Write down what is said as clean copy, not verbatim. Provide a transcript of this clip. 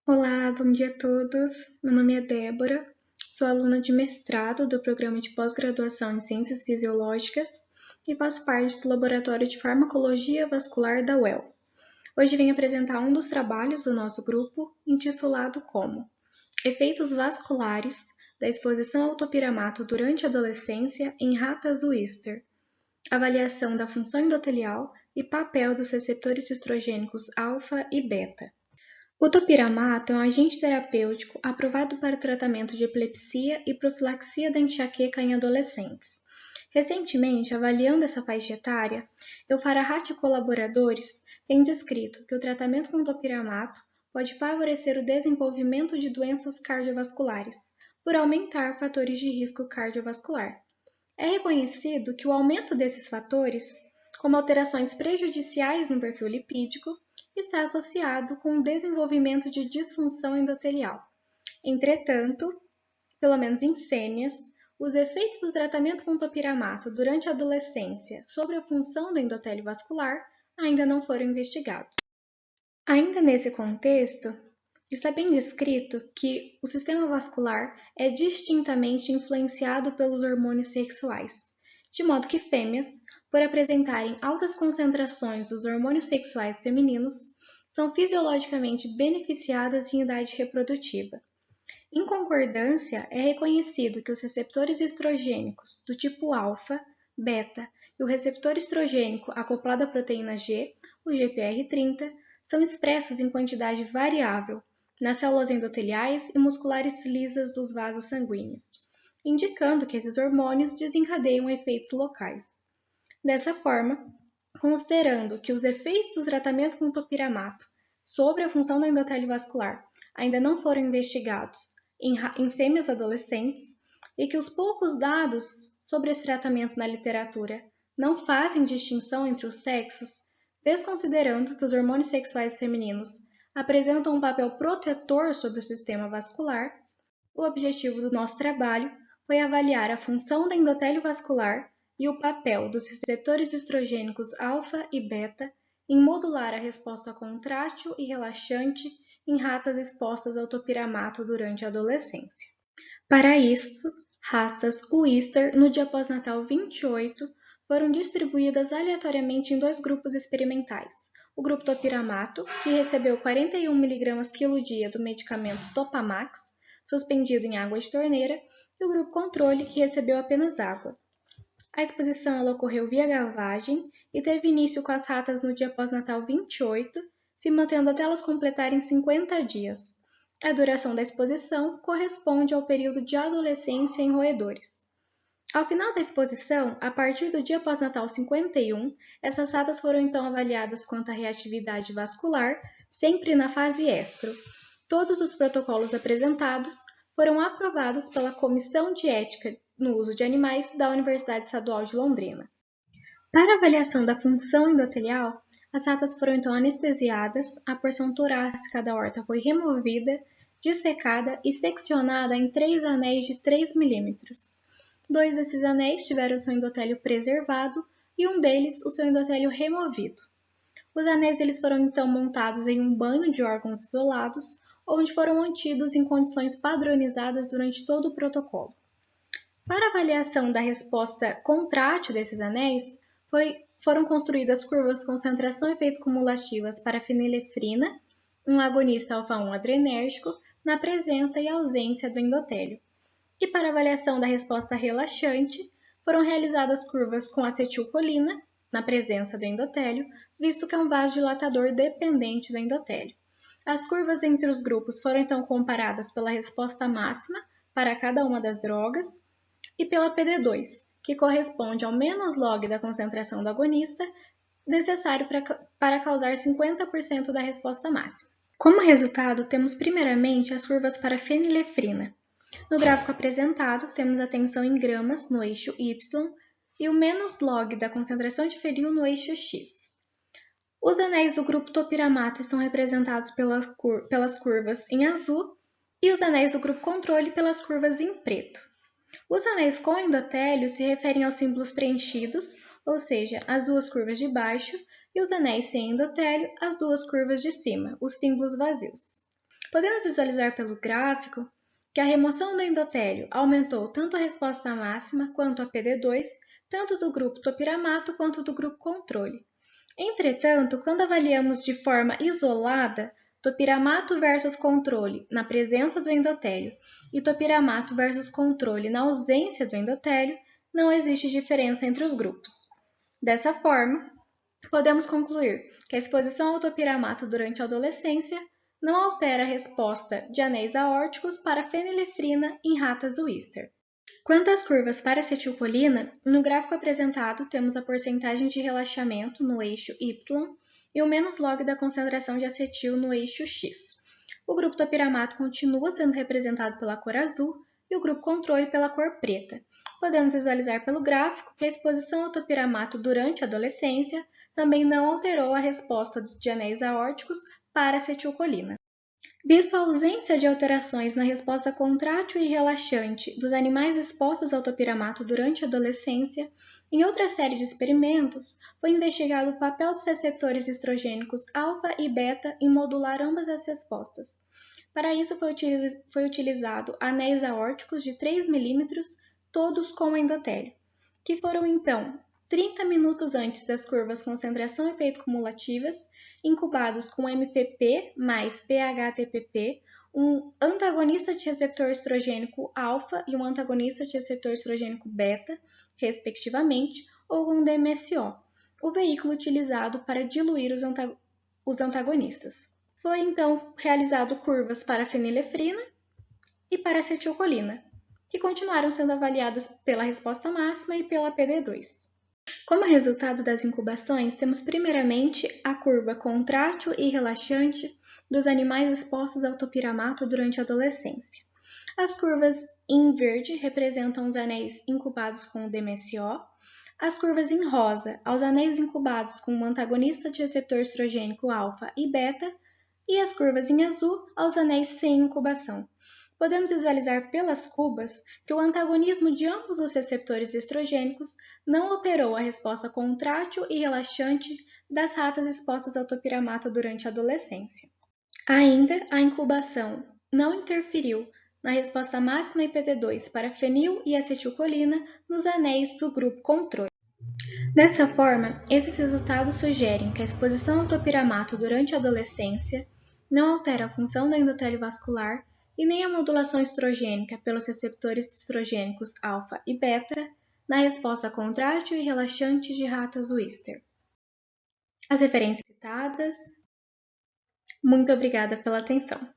Olá, bom dia a todos. Meu nome é Débora, sou aluna de mestrado do Programa de Pós-Graduação em Ciências Fisiológicas e faço parte do Laboratório de Farmacologia Vascular da UEL. Hoje venho apresentar um dos trabalhos do nosso grupo, intitulado como Efeitos Vasculares da Exposição ao topiramato durante a adolescência em ratas Wistar, avaliação da função endotelial e papel dos receptores estrogênicos alfa e beta. O topiramato é um agente terapêutico aprovado para o tratamento de epilepsia e profilaxia da enxaqueca em adolescentes. Recentemente, avaliando essa faixa etária, Eufarahat e colaboradores têm descrito que o tratamento com topiramato pode favorecer o desenvolvimento de doenças cardiovasculares, por aumentar fatores de risco cardiovascular. É reconhecido que o aumento desses fatores, como alterações prejudiciais no perfil lipídico, está associado com o desenvolvimento de disfunção endotelial. Entretanto, pelo menos em fêmeas, os efeitos do tratamento com topiramato durante a adolescência sobre a função do endotélio vascular ainda não foram investigados. Ainda nesse contexto, está bem descrito que o sistema vascular é distintamente influenciado pelos hormônios sexuais, de modo que fêmeas, por apresentarem altas concentrações dos hormônios sexuais femininos, são fisiologicamente beneficiadas em idade reprodutiva. Em concordância, é reconhecido que os receptores estrogênicos do tipo alfa, beta e o receptor estrogênico acoplado à proteína G, o GPR30, são expressos em quantidade variável nas células endoteliais e musculares lisas dos vasos sanguíneos, indicando que esses hormônios desencadeiam efeitos locais. Dessa forma, considerando que os efeitos do tratamento com topiramato sobre a função do endotélio vascular ainda não foram investigados em fêmeas adolescentes e que os poucos dados sobre esse tratamento na literatura não fazem distinção entre os sexos, desconsiderando que os hormônios sexuais femininos apresentam um papel protetor sobre o sistema vascular, o objetivo do nosso trabalho foi avaliar a função do endotélio vascular e o papel dos receptores estrogênicos alfa e beta em modular a resposta contrátil e relaxante em ratas expostas ao topiramato durante a adolescência. Para isso, ratas Wistar no dia pós-natal 28 foram distribuídas aleatoriamente em dois grupos experimentais. O grupo topiramato, que recebeu 41 mg quilo dia do medicamento Topamax, suspendido em água de torneira, e o grupo controle, que recebeu apenas água. A exposição ela ocorreu via gavagem e teve início com as ratas no dia pós-natal 28, se mantendo até elas completarem 50 dias. A duração da exposição corresponde ao período de adolescência em roedores. Ao final da exposição, a partir do dia pós-natal 51, essas ratas foram então avaliadas quanto à reatividade vascular, sempre na fase estro. Todos os protocolos apresentados foram aprovados pela Comissão de Ética no Uso de Animais da Universidade Estadual de Londrina. Para avaliação da função endotelial, as ratas foram então anestesiadas, a porção torácica da aorta foi removida, dissecada e seccionada em 3 anéis de 3 milímetros. 2 desses anéis tiveram seu endotélio preservado e um deles o seu endotélio removido. Os anéis eles foram então montados em um banho de órgãos isolados, onde foram mantidos em condições padronizadas durante todo o protocolo. Para avaliação da resposta contrátil desses anéis, foram construídas curvas de concentração e efeito cumulativas para fenilefrina, um agonista alfa-1 adrenérgico, na presença e ausência do endotélio. E para avaliação da resposta relaxante, foram realizadas curvas com acetilcolina, na presença do endotélio, visto que é um vasodilatador dependente do endotélio. As curvas entre os grupos foram então comparadas pela resposta máxima para cada uma das drogas e pela PD2, que corresponde ao menos log da concentração do agonista necessário para causar 50% da resposta máxima. Como resultado, temos primeiramente as curvas para fenilefrina. No gráfico apresentado, temos a tensão em gramas no eixo Y e o menos log da concentração de feril no eixo X. Os anéis do grupo topiramato estão representados pelas curvas em azul e os anéis do grupo controle pelas curvas em preto. Os anéis com endotélio se referem aos símbolos preenchidos, ou seja, as duas curvas de baixo, e os anéis sem endotélio, as duas curvas de cima, os símbolos vazios. Podemos visualizar pelo gráfico que a remoção do endotélio aumentou tanto a resposta máxima quanto a PD2, tanto do grupo topiramato quanto do grupo controle. Entretanto, quando avaliamos de forma isolada topiramato versus controle na presença do endotélio e topiramato versus controle na ausência do endotélio, não existe diferença entre os grupos. Dessa forma, podemos concluir que a exposição ao topiramato durante a adolescência não altera a resposta de anéis aórticos para fenilefrina em ratas Wistar. Quanto às curvas para acetilcolina, no gráfico apresentado temos a porcentagem de relaxamento no eixo Y e o menos log da concentração de acetil no eixo X. O grupo topiramato continua sendo representado pela cor azul e o grupo controle pela cor preta. Podemos visualizar pelo gráfico que a exposição ao topiramato durante a adolescência também não alterou a resposta de anéis aórticos para acetilcolina. Visto a ausência de alterações na resposta contrátil e relaxante dos animais expostos ao topiramato durante a adolescência, em outra série de experimentos, foi investigado o papel dos receptores estrogênicos alfa e beta em modular ambas as respostas. Para isso foi utilizado anéis aórticos de 3 mm, todos com endotélio, que foram então 30 minutos antes das curvas concentração e efeito cumulativas, incubados com MPP mais PHTPP, um antagonista de receptor estrogênico alfa e um antagonista de receptor estrogênico beta, respectivamente, ou com DMSO, o veículo utilizado para diluir os antagonistas. Foi então realizado curvas para fenilefrina e para acetilcolina, que continuaram sendo avaliadas pela resposta máxima e pela PD2. Como resultado das incubações, temos primeiramente a curva contrátil e relaxante dos animais expostos ao topiramato durante a adolescência. As curvas em verde representam os anéis incubados com o DMSO, as curvas em rosa aos anéis incubados com um antagonista de receptor estrogênico alfa e beta, e as curvas em azul aos anéis sem incubação. Podemos visualizar pelas cubas que o antagonismo de ambos os receptores estrogênicos não alterou a resposta contrátil e relaxante das ratas expostas ao topiramato durante a adolescência. Ainda, a incubação não interferiu na resposta máxima IPT2 para fenil e acetilcolina nos anéis do grupo controle. Dessa forma, esses resultados sugerem que a exposição ao topiramato durante a adolescência não altera a função do endotélio vascular e nem a modulação estrogênica pelos receptores estrogênicos alfa e beta na resposta contrátil e relaxante de ratas Wistar. As referências citadas. Muito obrigada pela atenção.